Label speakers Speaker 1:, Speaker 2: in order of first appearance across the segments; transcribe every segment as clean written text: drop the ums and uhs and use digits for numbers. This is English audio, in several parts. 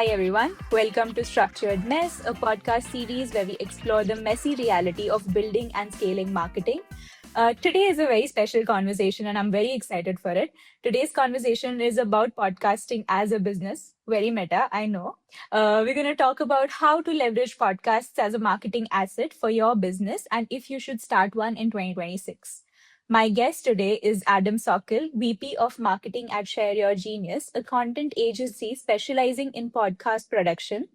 Speaker 1: Hi, everyone. Welcome to Structured Mess, a podcast series where we explore the messy reality of building and scaling marketing. Today is a very special conversation, and I'm very excited for it. Today's conversation is about podcasting as a business. Very meta, I know. We're going to talk about how to leverage podcasts as a marketing asset for your business and if you should start one in 2026. My guest today is Adam Sockel, VP of Marketing at Share Your Genius, a content agency specializing in podcast production,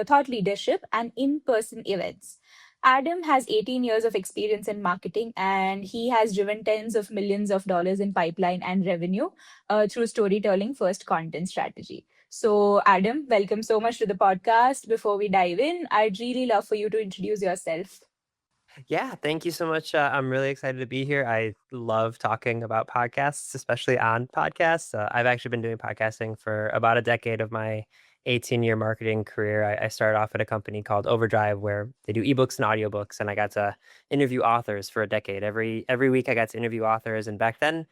Speaker 1: thought leadership, and in person events. Adam has 18 years of experience in marketing and he has driven tens of millions of dollars in pipeline and revenue through storytelling first content strategy. So, Adam, welcome so much to the podcast. Before we dive in, I'd really love for you to introduce yourself.
Speaker 2: Yeah, thank you so much. I'm really excited to be here. I love talking about podcasts, especially on podcasts. I've actually been doing podcasting for about a decade of my 18-year marketing career. I started off at a company called Overdrive where they do ebooks and audiobooks, and I got to interview authors for a decade. Every week I got to interview authors, and back then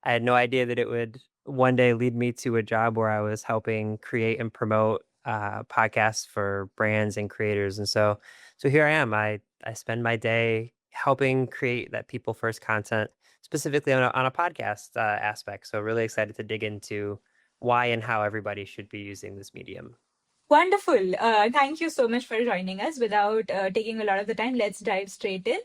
Speaker 2: I had no idea that it would one day lead me to a job where I was helping create and promote podcasts for brands and creators. And so here I am. I spend my day helping create that people first content, specifically on a podcast aspect. So really excited to dig into why and how everybody should be using this medium.
Speaker 1: Wonderful. Thank you so much for joining us. Without taking a lot of the time, let's dive straight in.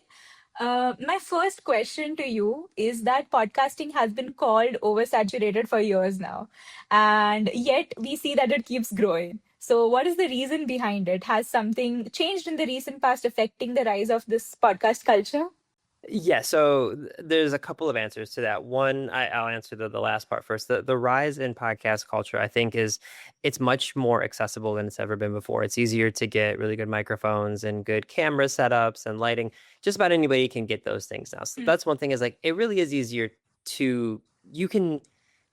Speaker 1: My first question to you is that podcasting has been called oversaturated for years now, and yet we see that it keeps growing. So, what is the reason behind it? Has something changed in the recent past affecting the rise of this podcast culture?
Speaker 2: Yeah, so there's a couple of answers to that. One, I'll answer the last part first. The rise in podcast culture, I think, is it's much more accessible than it's ever been before. It's easier to get really good microphones and good camera setups and lighting. Just about anybody can get those things now. So
Speaker 1: Mm.
Speaker 2: that's one thing is like it really is easier to you can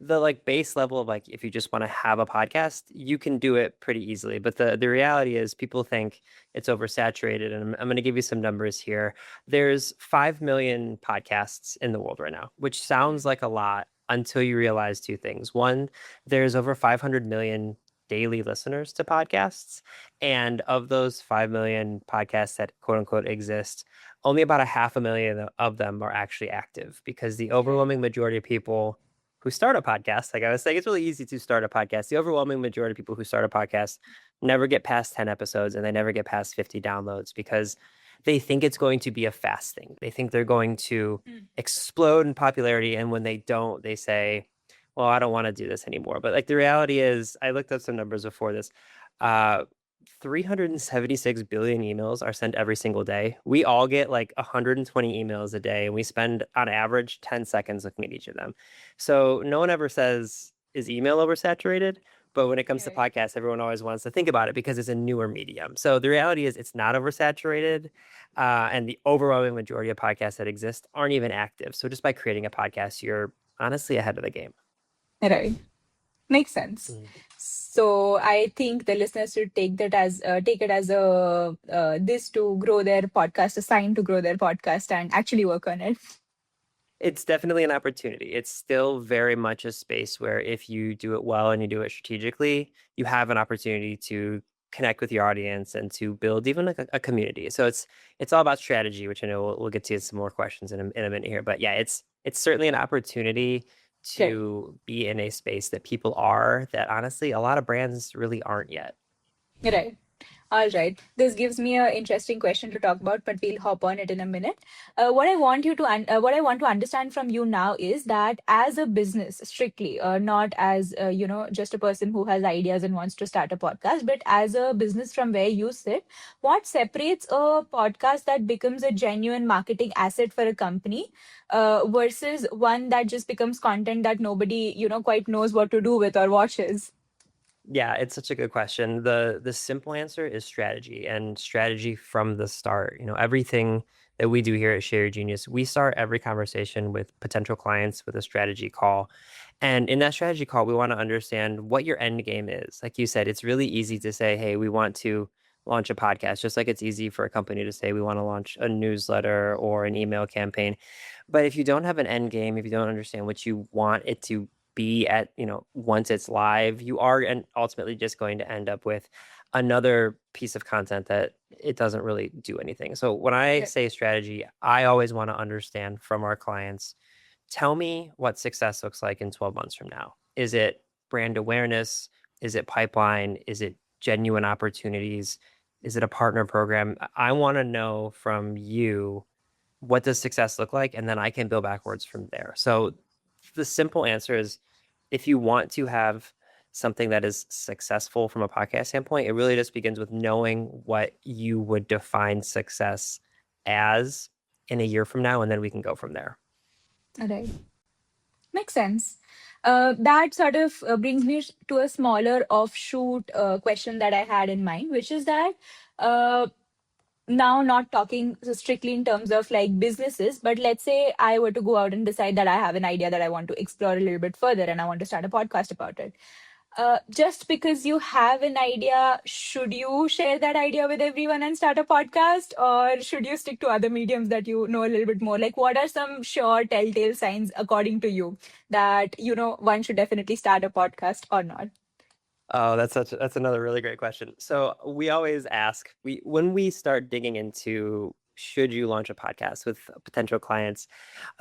Speaker 2: the like base level of like if you just want to have a podcast, you can do it pretty easily. But the reality is people think it's oversaturated. And I'm going to give you some numbers here. There's 5 million podcasts in the world right now, which sounds like a lot until you realize two things. One, there's over 500 million daily listeners to podcasts. And of those 5 million podcasts that quote unquote exist, only about a half a million of them are actually active because the
Speaker 1: Right.
Speaker 2: overwhelming majority of people who start a podcast, like I was saying, it's really easy to start a podcast. The overwhelming majority of people who start a podcast never get past 10 episodes and they never get past 50 downloads because they think it's going to be a fast thing. They think they're going to
Speaker 1: Mm.
Speaker 2: explode in popularity. And when they don't, they say, well, I don't want to do this anymore. But like the reality is, I looked up some numbers before this. Uh, 376 billion emails are sent every single day. We all get like 120 emails a day, and we spend on average 10 seconds looking at each of them. So no one ever says, is email oversaturated? But when it comes to
Speaker 1: Right.
Speaker 2: podcasts, everyone always wants to think about it because it's a newer medium. So the reality is it's not oversaturated. And the overwhelming majority of podcasts that exist aren't even active. So just by creating a podcast, you're honestly ahead of the game.
Speaker 1: Right. Makes sense.
Speaker 2: Mm.
Speaker 1: So I think the listeners should take it as a this to grow their podcast, a sign to grow their podcast and actually work on it.
Speaker 2: It's definitely an opportunity. It's still very much a space where if you do it well and you do it strategically, you have an opportunity to connect with your audience and to build even like a community. So it's all about strategy, which I know we'll get to some more questions in a minute here. But yeah, it's certainly an opportunity
Speaker 1: Right.
Speaker 2: to be in a space that people are that honestly a lot of brands really aren't yet.
Speaker 1: Right. All right. This gives me an interesting question to talk about, but we'll hop on it in a minute. What I want to understand from you now is that as a business, strictly, not as just a person who has ideas and wants to start a podcast, but as a business from where you sit, what separates a podcast that becomes a genuine marketing asset for a company, versus one that just becomes content that nobody quite knows what to do with or watches?
Speaker 2: Yeah, it's such a good question. The simple answer is strategy and strategy from the start. You know, everything that we do here at Share Your Genius, we start every conversation with potential clients with a strategy call. And in that strategy call, we want to understand what your end game is. Like you said, it's really easy to say, hey, we want to launch a podcast, just like it's easy for a company to say we want to launch a newsletter or an email campaign. But if you don't have an end game, if you don't understand what you want it to be at, once it's live, you are and ultimately just going to end up with another piece of content that it doesn't really do anything. So when I
Speaker 1: Right.
Speaker 2: say strategy, I always want to understand from our clients, tell me what success looks like in 12 months from now. Is it brand awareness? Is it pipeline? Is it genuine opportunities? Is it a partner program? I want to know from you, what does success look like? And then I can build backwards from there. So the simple answer is, if you want to have something that is successful from a podcast standpoint, it really just begins with knowing what you would define success as in a year from now, and then we can go from there.
Speaker 1: All right. Makes sense. That sort of brings me to a smaller offshoot question that I had in mind, which is that uh, now not talking strictly in terms of like businesses, but let's say I were to go out and decide that I have an idea that I want to explore a little bit further and I want to start a podcast about it. Just because you have an idea, should you share that idea with everyone and start a podcast, or should you stick to other mediums that you know a little bit more? Like, what are some sure telltale signs, according to you, that one should definitely start a podcast or not?
Speaker 2: Oh, that's another really great question. So we always ask, when we start digging into should you launch a podcast with potential clients,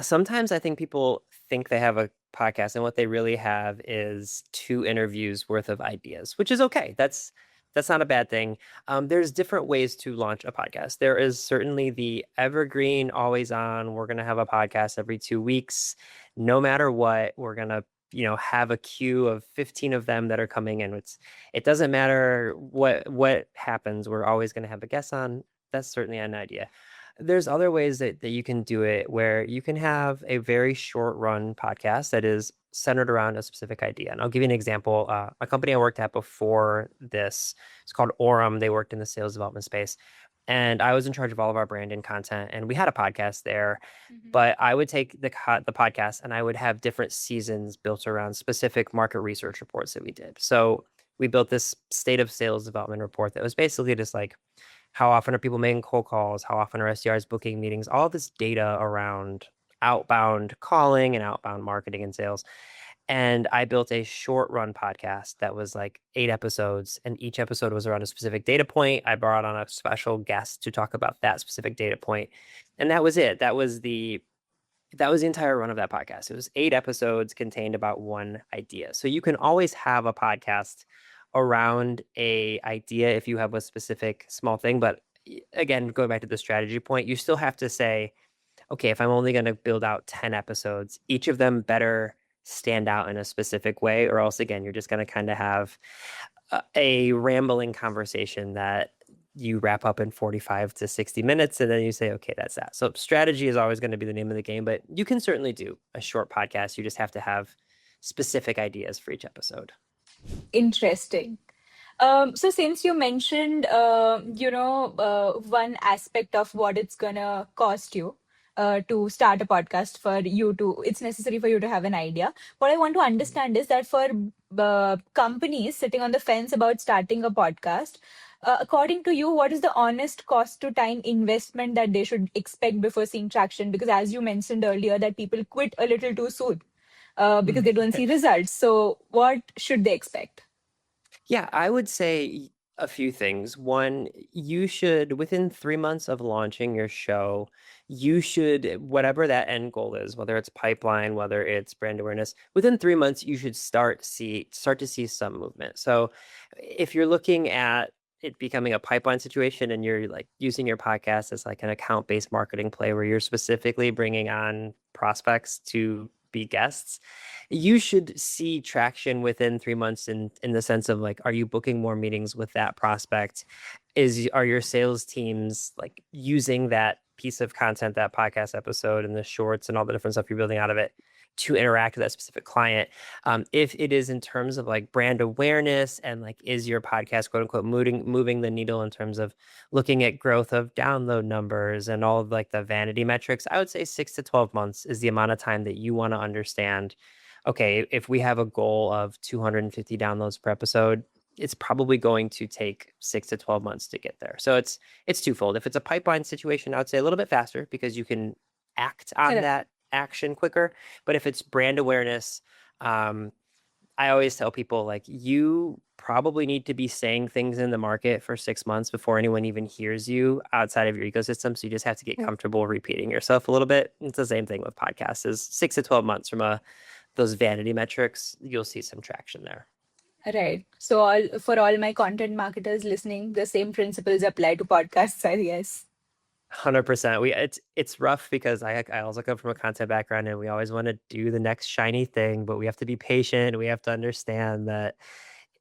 Speaker 2: sometimes I think people think they have a podcast and what they really have is two interviews worth of ideas, which is okay. That's not a bad thing. There's different ways to launch a podcast. There is certainly the evergreen, always on. We're going to have a podcast every 2 weeks, no matter what. We're going to have a queue of 15 of them that are coming in. It doesn't matter what happens. We're always going to have a guest on. That's certainly an idea. There's other ways that you can do it where you can have a very short run podcast that is centered around a specific idea. And I'll give you an example. A company I worked at before this, it's called Orem. They worked in the sales development space. And I was in charge of all of our brand and content. And we had a podcast there,
Speaker 1: Mhm.
Speaker 2: but I would take the podcast and I would have different seasons built around specific market research reports that we did. So we built this state of sales development report that was basically just like, how often are people making cold calls? How often are SDRs booking meetings? All this data around outbound calling and outbound marketing and sales. And I built a short run podcast that was like 8 episodes, and each episode was around a specific data point. I brought on a special guest to talk about that specific data point. And that was it. That was the entire run of that podcast. It was 8 episodes contained about one idea. So you can always have a podcast around a idea if you have a specific small thing. But again, going back to the strategy point, you still have to say, okay, if I'm only going to build out 10 episodes, each of them better stand out in a specific way, or else again, you're just going to kind of have a rambling conversation that you wrap up in 45 to 60 minutes and then you say, okay, that's that. So strategy is always going to be the name of the game, but you can certainly do a short podcast. You just have to have specific ideas for each episode.
Speaker 1: Interesting. So since you mentioned, one aspect of what it's gonna cost you to start a podcast for you to, it's necessary for you to have an idea. What I want to understand is that for companies sitting on the fence about starting a podcast, according to you, what is the honest cost to time investment that they should expect before seeing traction? Because as you mentioned earlier, that people quit a little too soon because they don't see results. So what should they expect?
Speaker 2: Yeah, I would say a few things. One, you should, within 3 months of launching your show, you should, whatever that end goal is, whether it's pipeline, whether it's brand awareness, within 3 months, you should start to see some movement. So if you're looking at it becoming a pipeline situation and you're like using your podcast as like an account-based marketing play where you're specifically bringing on prospects to be guests, you should see traction within 3 months in the sense of like, are you booking more meetings with that prospect? Are your sales teams like using that piece of content, that podcast episode and the shorts and all the different stuff you're building out of it to interact with that specific client? If it is in terms of like brand awareness and like, is your podcast quote unquote moving the needle in terms of looking at growth of download numbers and all of like the vanity metrics, I would say 6 to 12 months is the amount of time that you want to understand. Okay, if we have a goal of 250 downloads per episode, it's probably going to take 6 to 12 months to get there. So it's twofold. If it's a pipeline situation, I would say a little bit faster because you can act on
Speaker 1: Correct.
Speaker 2: that action quicker. But if it's brand awareness, Um, I always tell people like you probably need to be saying things in the market for 6 months before anyone even hears you outside of your ecosystem. So you just have to get
Speaker 1: Right.
Speaker 2: comfortable repeating yourself a little bit. It's the same thing with podcasts is 6 to 12 months from those vanity metrics, you'll see some traction there.
Speaker 1: Right. So all my content marketers listening, the same principles apply to podcasts, I guess.
Speaker 2: 100%. It's rough because I also come from a content background and we always want to do the next shiny thing, but we have to be patient. We have to understand that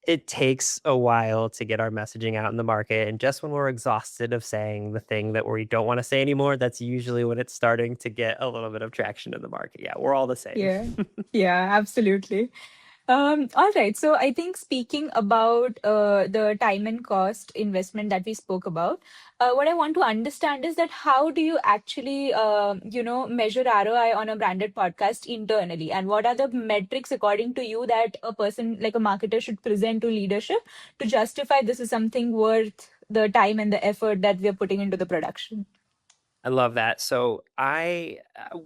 Speaker 2: it takes a while to get our messaging out in the market. And just when we're exhausted of saying the thing that we don't want to say anymore, that's usually when it's starting to get a little bit of traction in the market. Yeah, we're all the same.
Speaker 1: Yeah. Yeah, absolutely. All right. So I think speaking about the time and cost investment that we spoke about, what I want to understand is that how do you actually, measure ROI on a branded podcast internally, and what are the metrics according to you that a person like a marketer should present to leadership to justify this is something worth the time and the effort that we're putting into the production?
Speaker 2: I love that. So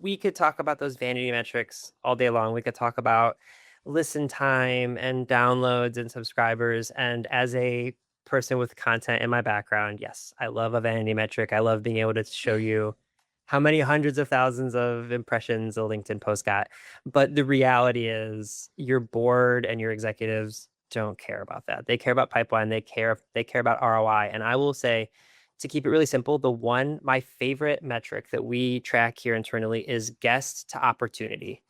Speaker 2: we could talk about those vanity metrics all day long. We could talk about listen time and downloads and subscribers. And as a person with content in my background, yes, I love a vanity metric. I love being able to show you how many hundreds of thousands of impressions a LinkedIn post got. But the reality is your board and your executives don't care about that. They care about pipeline. They care about ROI. And I will say, to keep it really simple, my favorite metric that we track here internally is guest to opportunity.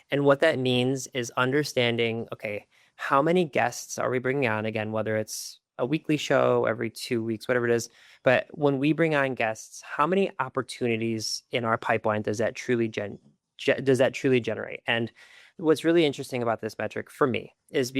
Speaker 2: And what that means is understanding, okay, how many guests are we bringing on? Again, whether it's a weekly show every 2 weeks, whatever it is. But when we bring on guests, how many opportunities in our pipeline does that truly generate? And what's really interesting about this metric for me is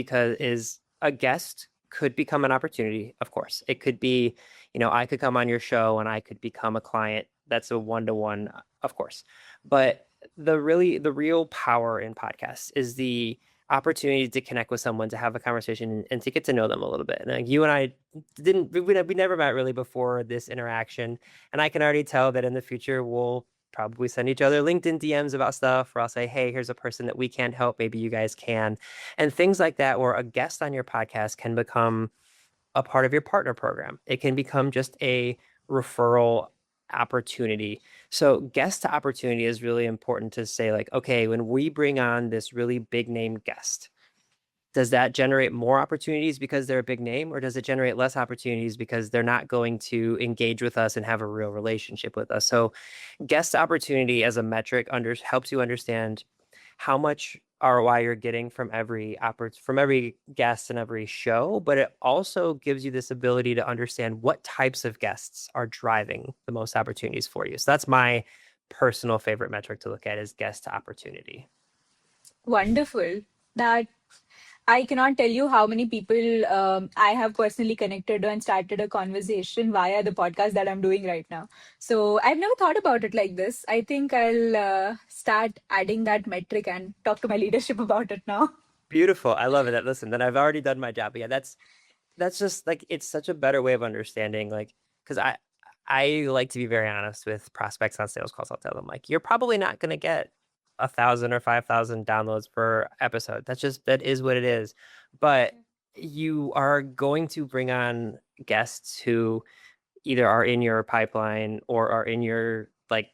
Speaker 2: a guest could become an opportunity, of course. It could be, I could come on your show and I could become a client. That's a one-to-one, of course. But the real power in podcasts is the opportunity to connect with someone, to have a conversation, and to get to know them a little bit. And like you and I we never met really before this interaction, and I can already tell that in the future we'll probably send each other LinkedIn DMs about stuff, or I'll say, hey, here's a person that we can't help, maybe you guys can, and things like that, where a guest on your podcast can become a part of your partner program. It can become just a referral opportunity. So guest to opportunity is really important to say, like, okay, when we bring on this really big name guest, does that generate more opportunities because they're a big name, or does it generate less opportunities because they're not going to engage with us and have a real relationship with us? So guest opportunity as a metric helps you understand how much ROI you're getting from every guest and every show, but it also gives you this ability to understand what types of guests are driving the most opportunities for you. So that's my personal favorite metric to look at is guest to opportunity.
Speaker 1: Wonderful. That I cannot tell you how many people I have personally connected to and started a conversation via the podcast that I'm doing right now. So I've never thought about it like this. I think I'll start adding that metric and talk to my leadership about it now.
Speaker 2: Beautiful. I love it. Listen, then I've already done my job. But yeah, that's just like it's such a better way of understanding, like, because I like to be very honest with prospects on sales calls. I'll tell them like you're probably not going to get 1,000 or 5,000 downloads per episode. That is what it is. But you are going to bring on guests who either are in your pipeline or are in your like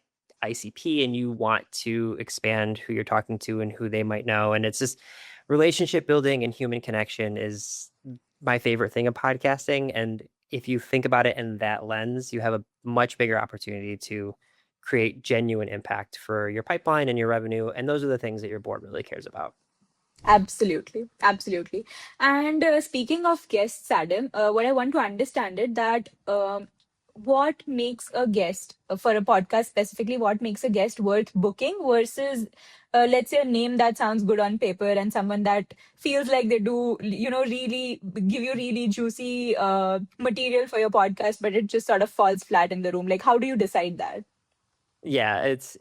Speaker 2: ICP, and you want to expand who you're talking to and who they might know. And it's just relationship building and human connection is my favorite thing of podcasting. And if you think about it in that lens, you have a much bigger opportunity to create genuine impact for your pipeline and your revenue. And those are the things that your board really cares about.
Speaker 1: Absolutely, absolutely. And speaking of guests, Adam, what I want to understand is that what makes a guest for a podcast specifically, what makes a guest worth booking versus, let's say, a name that sounds good on paper and someone that feels like they do, really give you really juicy material for your podcast, but it just sort of falls flat in the room. Like, how do you decide that?
Speaker 2: Yeah, it's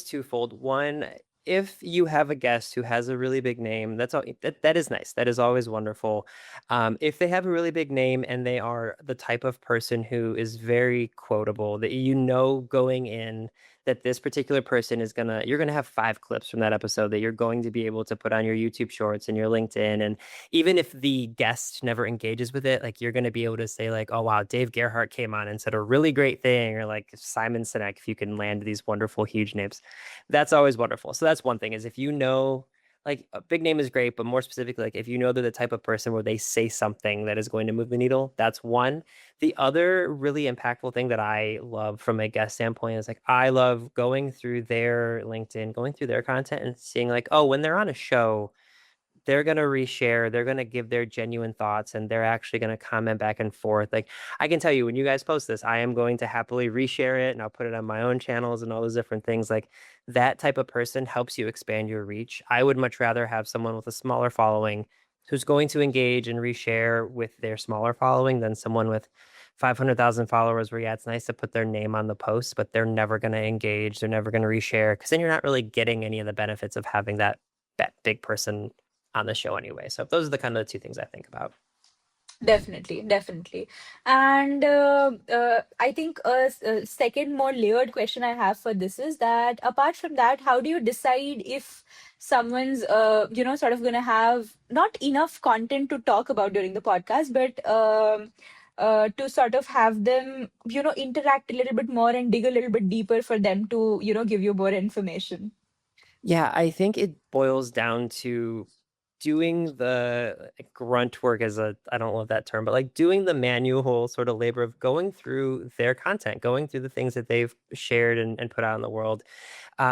Speaker 2: twofold. One, if you have a guest who has a really big name, that is nice. That is always wonderful. If they have a really big name and they are the type of person who is very quotable, that going in that this particular person is you're gonna have 5 clips from that episode that you're going to be able to put on your YouTube shorts and your LinkedIn. And even if the guest never engages with it, like you're gonna be able to say like, oh wow, Dave Gerhardt came on and said a really great thing, or like Simon Sinek, if you can land these wonderful, huge names. That's always wonderful. So that's one thing, is if you know, like a big name is great, but more specifically, like if you know they're the type of person where they say something that is going to move the needle, that's one. The other really impactful thing that I love from a guest standpoint is like I love going through their LinkedIn, going through their content and seeing like, oh, when they're on a show, they're going to reshare, they're going to give their genuine thoughts, and they're actually going to comment back and forth. Like I can tell you, when you guys post this, I am going to happily reshare it and I'll put it on my own channels and all those different things. Like that type of person helps you expand your reach. I would much rather have someone with a smaller following who's going to engage and reshare with their smaller following than someone with 500,000 followers where, yeah, it's nice to put their name on the post, but they're never going to engage. They're never going to reshare, because then you're not really getting any of the benefits of having that big person on the show anyway. So those are the kind of the two things I think about.
Speaker 1: Definitely, definitely. And I think a second, more layered question I have for this is that apart from that, how do you decide if someone's, sort of going to have not enough content to talk about during the podcast, but to sort of have them, interact a little bit more and dig a little bit deeper for them to, give you more information?
Speaker 2: Yeah, I think it boils down to doing the grunt work, as a, I don't love that term, but like doing the manual sort of labor of going through their content, going through the things that they've shared and put out in the world.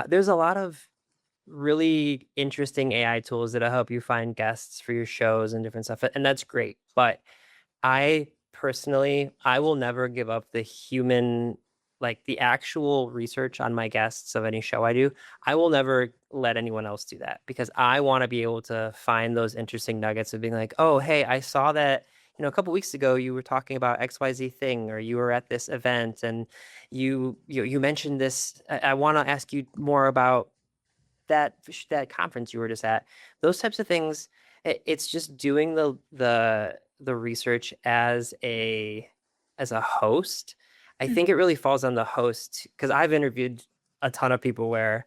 Speaker 2: There's a lot of really interesting AI tools that'll help you find guests for your shows and different stuff. And that's great. But I personally, I will never give up the human, like the actual research on my guests of any show I do. I will never let anyone else do that, because I want to be able to find those interesting nuggets of being like, oh, hey, I saw that, a couple weeks ago you were talking about XYZ thing, or you were at this event and you mentioned this. I want to ask you more about that conference you were just at. Those types of things. It's just doing the research as a host. I think it really falls on the host, because I've interviewed a ton of people where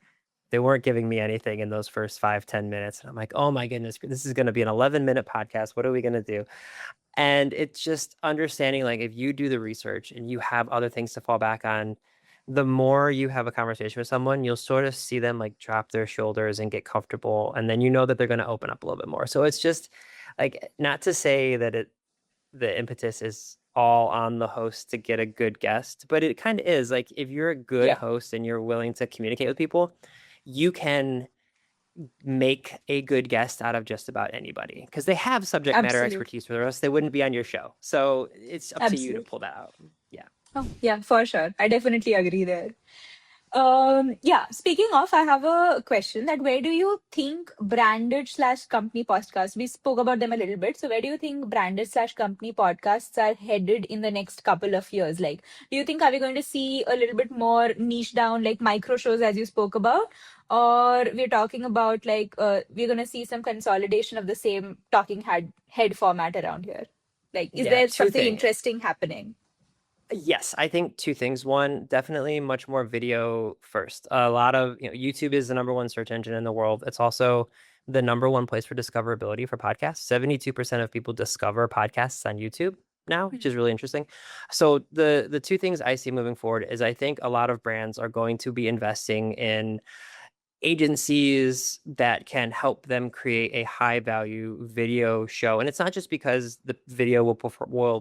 Speaker 2: they weren't giving me anything in those first 5-10 minutes, and I'm like, oh my goodness, this is going to be an 11-minute podcast. What are we going to do? And it's just understanding, like, if you do the research and you have other things to fall back on, the more you have a conversation with someone, you'll sort of see them like drop their shoulders and get comfortable. And then you know that they're going to open up a little bit more. So it's just like, not to say that the impetus is all on the host to get a good guest, but it kind of is. Like, if you're a good
Speaker 1: Yeah,
Speaker 2: host and you're willing to communicate with people, you can make a good guest out of just about anybody, because they have subject matter
Speaker 1: absolutely.
Speaker 2: expertise, or else they wouldn't be on your show. So it's up to you to
Speaker 1: Absolutely.
Speaker 2: pull that out. Yeah.
Speaker 1: Oh, yeah, for sure. I definitely agree there. Yeah, speaking of, I have a question that where do you think branded slash company podcasts, we spoke about them a little bit. So where do you think branded slash company podcasts are headed in the next couple of years? Like, do you think are we going to see a little bit more niche down, like micro shows as you spoke about? Or we're talking about like we're gonna see some consolidation of the same talking head format around here? Like, is
Speaker 2: Yeah,
Speaker 1: there
Speaker 2: two
Speaker 1: something
Speaker 2: things.
Speaker 1: interesting happening?
Speaker 2: Yes, I think two things. One, definitely much more video first. A lot of, YouTube is the number one search engine in the world. It's also the number one place for discoverability for podcasts. 72% of people discover podcasts on YouTube now, which is really interesting. So the two things I see moving forward is, I think a lot of brands are going to be investing in agencies that can help them create a high value video show. And it's not just because the video will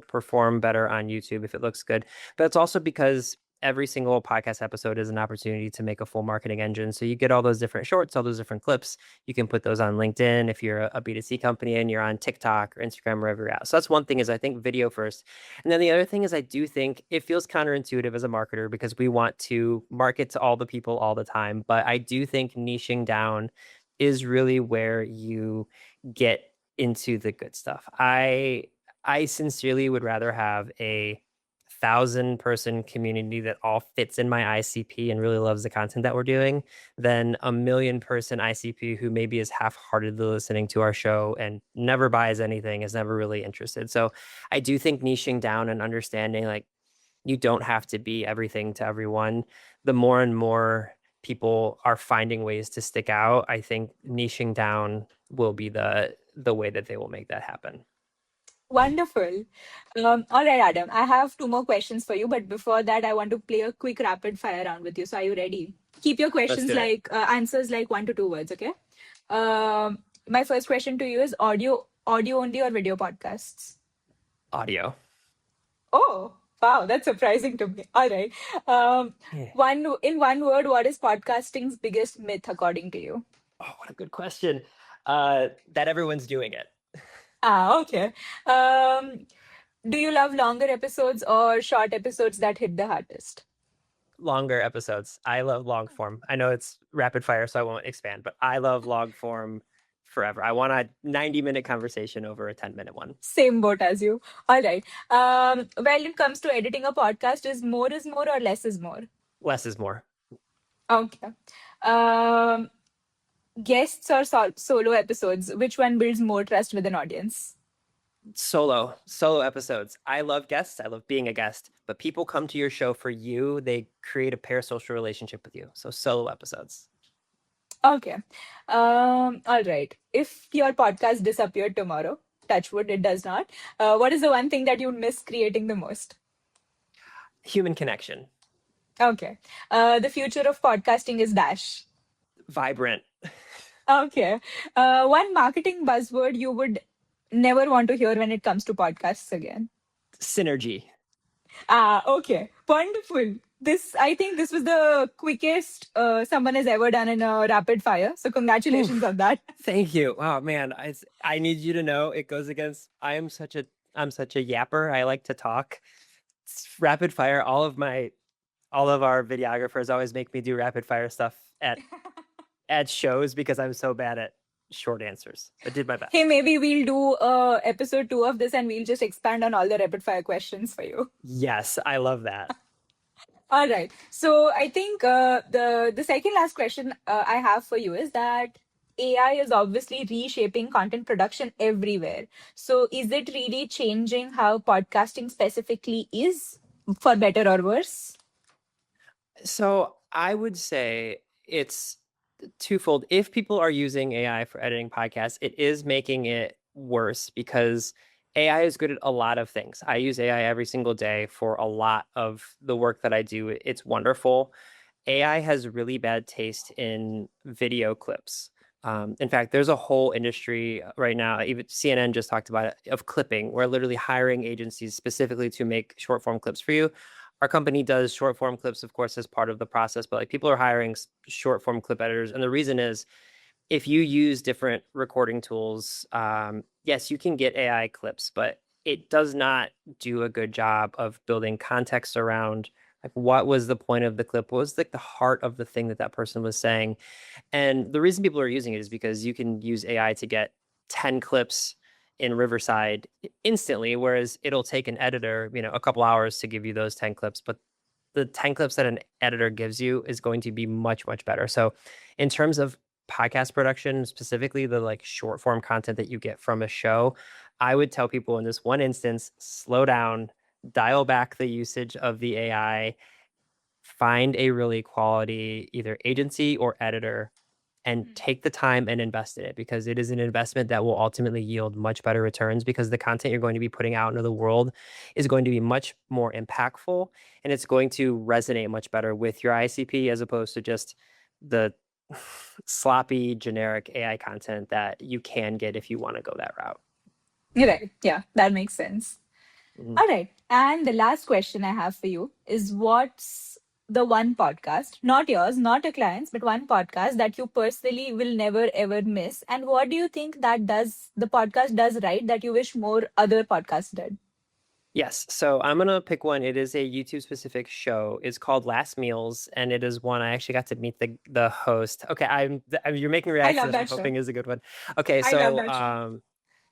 Speaker 2: perform better on YouTube if it looks good, but it's also because every single podcast episode is an opportunity to make a full marketing engine. So you get all those different shorts, all those different clips. You can put those on LinkedIn if you're a B2C company and you're on TikTok or Instagram, wherever you're at. So that's one thing, is I think video first. And then the other thing is, I do think it feels counterintuitive as a marketer, because we want to market to all the people all the time. But I do think niching down is really where you get into the good stuff. I sincerely would rather have a 1,000-person community that all fits in my ICP and really loves the content that we're doing, than a 1,000,000-person ICP who maybe is half-heartedly listening to our show and never buys anything, is never really interested. So I do think niching down and understanding, like, You don't have to be everything to everyone. The more and more people are finding ways to stick out, I think niching down will be the way that they will make that happen.
Speaker 1: Wonderful. All right, Adam, I have two more questions for you, but before that, I want to play a quick rapid fire round with you. So, are you ready? Keep your
Speaker 2: Let's
Speaker 1: questions
Speaker 2: do it.
Speaker 1: like answers like 1 to 2 words, okay? My first question to you is audio only or video podcasts?
Speaker 2: Audio.
Speaker 1: Oh, wow, that's surprising to me. All right.
Speaker 2: Yeah.
Speaker 1: In one word, what is podcasting's biggest myth according to you?
Speaker 2: Oh, what a good question. That everyone's doing it.
Speaker 1: Ah, okay. Um, do you love longer episodes or short episodes that hit the hardest?
Speaker 2: Longer episodes. I love long form. I know it's rapid fire, so I won't expand, but I love long form forever. I want a 90-minute conversation over a 10-minute one.
Speaker 1: Same boat as you. All right. When it comes to editing a podcast, is more or less is more?
Speaker 2: Less is more.
Speaker 1: Okay. Um, guests or solo episodes, which one builds more trust with an audience?
Speaker 2: Solo episodes. I love guests. I love being a guest, but people come to your show for you. They create a parasocial relationship with you. So solo episodes.
Speaker 1: Okay. All right. If your podcast disappeared tomorrow, touch wood, it does not. What is the one thing that you miss creating the most?
Speaker 2: Human connection.
Speaker 1: Okay. The future of podcasting is dash.
Speaker 2: Vibrant.
Speaker 1: Okay. One marketing buzzword you would never want to hear when it comes to podcasts again.
Speaker 2: Synergy.
Speaker 1: Ah, okay. Wonderful. I think this was the quickest someone has ever done in a rapid fire. So congratulations
Speaker 2: Oof.
Speaker 1: on that.
Speaker 2: Thank you. Oh man, I need you to know it goes against I'm such a yapper. I like to talk. It's rapid fire. All of our videographers always make me do rapid fire stuff at shows because I'm so bad at short answers. I did my
Speaker 1: Hey,
Speaker 2: best.
Speaker 1: maybe we'll do episode 2 of this and we'll just expand on all the rapid fire questions for you.
Speaker 2: Yes, I love that.
Speaker 1: All right. So I think the second last question I have for you is that AI is obviously reshaping content production everywhere. So is it really changing how podcasting specifically is, for better or worse?
Speaker 2: So I would say it's twofold. If people are using AI for editing podcasts, it is making it worse because AI is good at a lot of things. I use AI every single day for a lot of the work that I do. It's wonderful. AI has really bad taste in video clips. In fact, there's a whole industry right now, even CNN just talked about it, of clipping. We're literally hiring agencies specifically to make short form clips for you. Our company does short form clips, of course, as part of the process, but like people are hiring short form clip editors. And the reason is if you use different recording tools, yes, you can get AI clips, but it does not do a good job of building context around like what was the point of the clip, what was like the heart of the thing that that person was saying. And the reason people are using it is because you can use AI to get 10 clips in Riverside instantly, whereas it'll take an editor, a couple hours to give you those 10 clips, but the 10 clips that an editor gives you is going to be much, much better. So in terms of podcast production, specifically the like short form content that you get from a show, I would tell people in this one instance, slow down, dial back the usage of the AI, find a really quality either agency or editor and take the time and invest in it because it is an investment that will ultimately yield much better returns because the content you're going to be putting out into the world is going to be much more impactful and it's going to resonate much better with your ICP as opposed to just the sloppy generic AI content that you can get if you want to go that route.
Speaker 1: You're right. Yeah, that makes sense.
Speaker 2: Mhm.
Speaker 1: All right. And the last question I have for you is what's the one podcast, not yours, not a client's, but one podcast that you personally will never ever miss? And what do you think the podcast does right that you wish more other podcasts did?
Speaker 2: Yes, so I'm gonna pick one. It is a YouTube specific show. It's called Last Meals, and it is one I actually got to meet the host. Okay, you're making me
Speaker 1: I
Speaker 2: react to
Speaker 1: love
Speaker 2: this. I'm
Speaker 1: that show.
Speaker 2: hoping is a good one. Okay,
Speaker 1: I love
Speaker 2: so
Speaker 1: that show.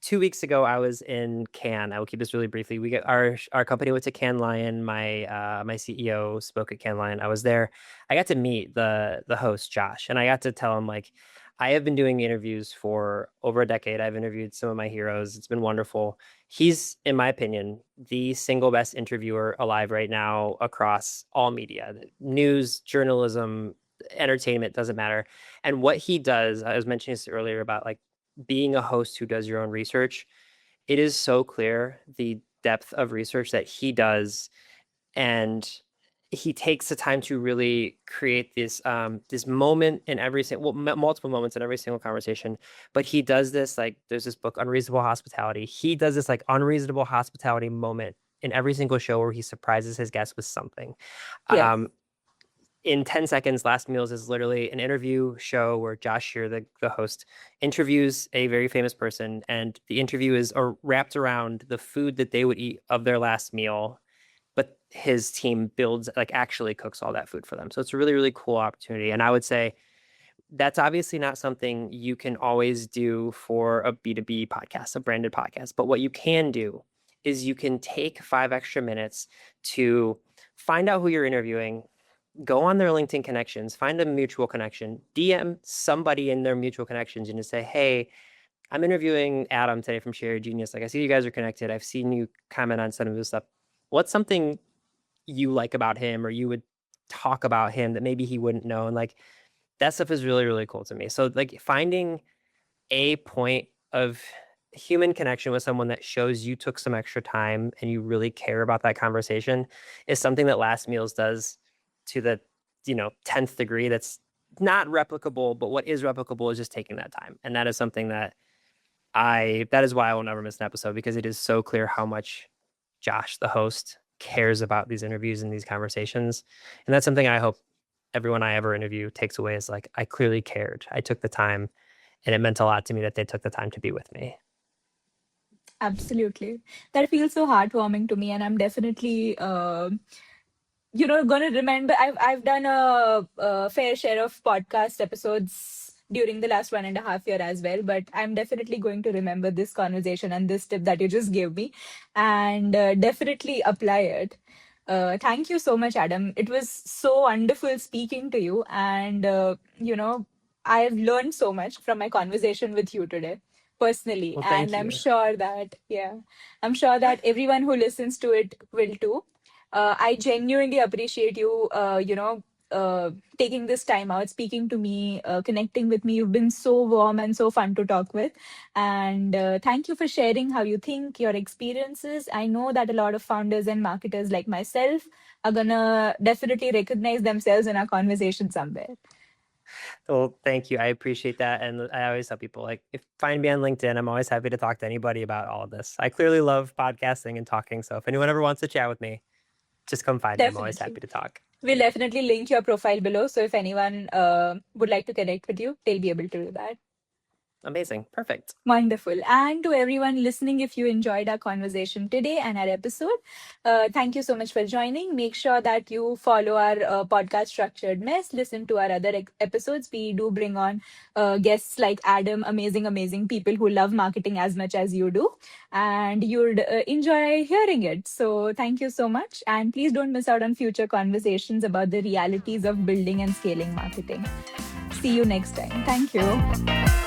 Speaker 2: 2 weeks ago I was in Cannes. I will keep this really briefly. We get our company went to Cannes Lion. My CEO spoke at Cannes Lion. I was there. I got to meet the host Josh, and I got to tell him like I have been doing interviews for over a decade. I've interviewed some of my heroes. It's been wonderful. He's, in my opinion, the single best interviewer alive right now across all media, news, journalism, entertainment, doesn't matter. And what he does, I was mentioning this earlier about like being a host who does your own research. It is so clear the depth of research that he does, and he takes the time to really create this moment in every single, well, multiple moments in every single conversation. But he does this, like, there's this book, Unreasonable Hospitality. He does this like unreasonable hospitality moment in every single show where he surprises his guests with something.
Speaker 1: Yeah.
Speaker 2: um in 10 seconds, Last Meals is literally an interview show where Josh Shear, the host, interviews a very famous person, and the interview is wrapped around the food that they would eat of their last meal, but his team builds, like, actually cooks all that food for them. So it's a really, really cool opportunity. And I would say that's obviously not something you can always do for a B2B podcast, a branded podcast. But what you can do is you can take 5 extra minutes to find out who you're interviewing, go on their LinkedIn connections, find a mutual connection, DM somebody in their mutual connections, and just say, hey, I'm interviewing Adam today from Share Genius. Like, I see you guys are connected. I've seen you comment on some of this stuff. What's something you like about him, or you would talk about him that maybe he wouldn't know? And like, that stuff is really, really cool to me. So like finding a point of human connection with someone that shows you took some extra time and you really care about that conversation is something that Last Meals does to the 10th degree. That's not replicable, but what is replicable is just taking that time. And that is something that is why I will never miss an episode, because it is so clear how much Josh, the host, cares about these interviews and these conversations. And that's something I hope everyone I ever interview takes away, is like, I clearly cared. I took the time, and it meant a lot to me that they took the time to be with me.
Speaker 1: Absolutely. That feels so heartwarming to me, and I'm definitely gonna remember. I've done a fair share of podcast episodes during the last 1.5 year as well, but I'm definitely going to remember this conversation and this tip that you just gave me, and definitely apply it. Thank you so much, Adam. It was so wonderful speaking to you, and I've learned so much from my conversation with you today, personally,
Speaker 2: Well,
Speaker 1: and
Speaker 2: thank you.
Speaker 1: I'm sure that everyone who listens to it will too. I genuinely appreciate you, taking this time out, speaking to me, connecting with me. You've been so warm and so fun to talk with. And thank you for sharing how you think, your experiences. I know that a lot of founders and marketers like myself are going to definitely recognize themselves in our conversation somewhere.
Speaker 2: Well, thank you. I appreciate that. And I always tell people, like, if find me on LinkedIn, I'm always happy to talk to anybody about all of this. I clearly love podcasting and talking. So if anyone ever wants to chat with me, just come find me. I'm always
Speaker 1: Definitely.
Speaker 2: happy to talk.
Speaker 1: We'll definitely link your profile below. So if anyone would like to connect with you, they'll be able to do that.
Speaker 2: Amazing. Perfect.
Speaker 1: Wonderful. And to everyone listening, if you enjoyed our conversation today and our episode, thank you so much for joining. Make sure that you follow our podcast Structured Mess. Listen to our other episodes. We do bring on guests like Adam, amazing, amazing people who love marketing as much as you do. And you'd enjoy hearing it. So thank you so much. And please don't miss out on future conversations about the realities of building and scaling marketing. See you next time. Thank you.